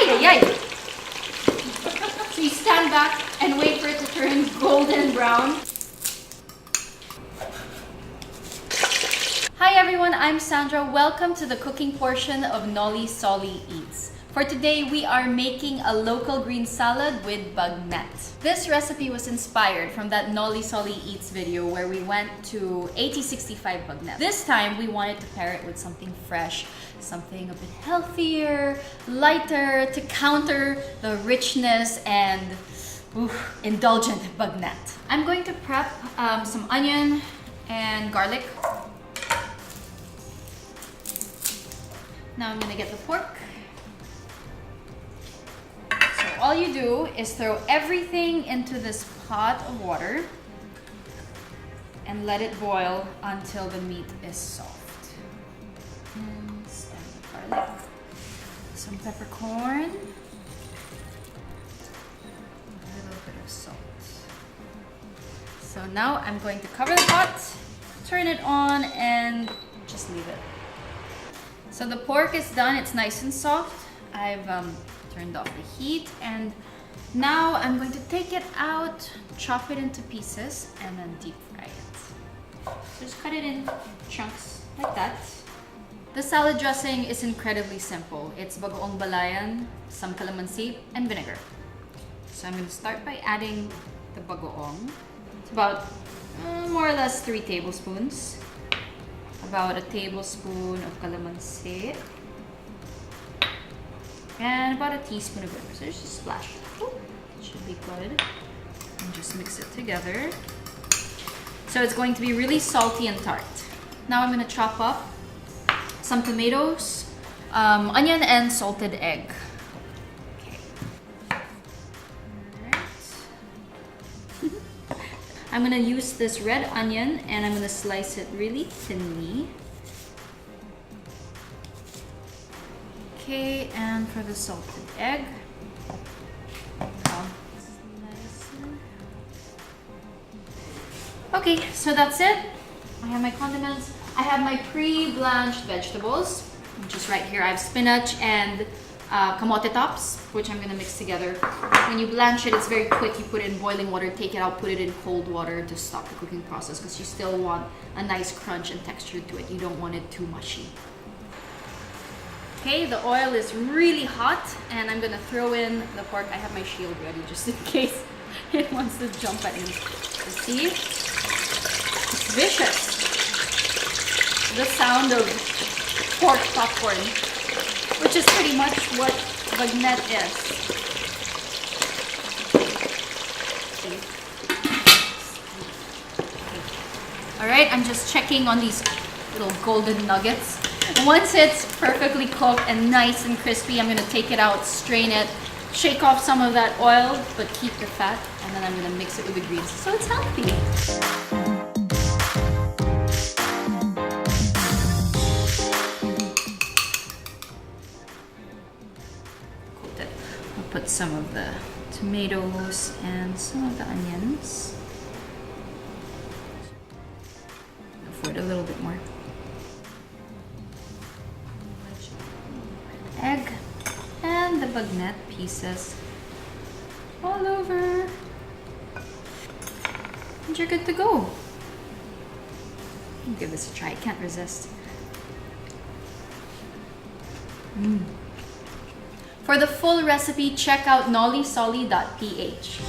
ay, ay. So you stand back and wait for it to turn golden brown. Hi everyone, I'm Xandra. Welcome to the cooking portion of Nolisoli Eats. For today, we are making a local green salad with bagnet. This recipe was inspired from that Nolisoli Eats video where we went to 8065 Bagnet. This time, we wanted to pair it with something fresh, something a bit healthier, lighter, to counter the richness and indulgent bagnet. I'm going to prep some onion and garlic. Now I'm gonna get the pork. All you do is throw everything into this pot of water and let it boil until the meat is soft. And some garlic, some peppercorn, a little bit of salt. So now I'm going to cover the pot, turn it on, and just leave it. So the pork is done, it's nice and soft. I've turned off the heat, and now I'm going to take it out, chop it into pieces, and then deep fry it. So just cut it in chunks like that. The salad dressing is incredibly simple. It's bagoong balayan, some calamansi, and vinegar. So I'm going to start by adding the bagoong. It's about more or less 3 tablespoons. About a tablespoon of calamansi. And about a teaspoon of vinegar. So just a splash. Ooh, should be good. And just mix it together. So it's going to be really salty and tart. Now I'm going to chop up some tomatoes, onion, and salted egg. Okay. Alright. I'm going to use this red onion and I'm going to slice it really thinly. Okay, and for the salted egg, okay, so that's it. I have my condiments. I have my pre-blanched vegetables, which is right here. I have spinach and kamote tops, which I'm gonna mix together. When you blanch it, it's very quick. You put it in boiling water, take it out, put it in cold water to stop the cooking process because you still want a nice crunch and texture to it. You don't want it too mushy. Okay, the oil is really hot and I'm gonna throw in the pork. I have my shield ready just in case it wants to jump at me. You see? It's vicious. The sound of pork popcorn, which is pretty much what bagnet is. Alright, I'm just checking on these little golden nuggets. Once it's perfectly cooked and nice and crispy, I'm going to take it out, strain it, shake off some of that oil, but keep the fat, and then I'm going to mix it with the greens so it's healthy. Cooked it. I'll put some of the tomatoes and some of the onions. Go for it a little bit more. Egg and the bagnet pieces all over, and you're good to go. I'll give this a try. I can't resist. For the full recipe, check out nolisoli.ph.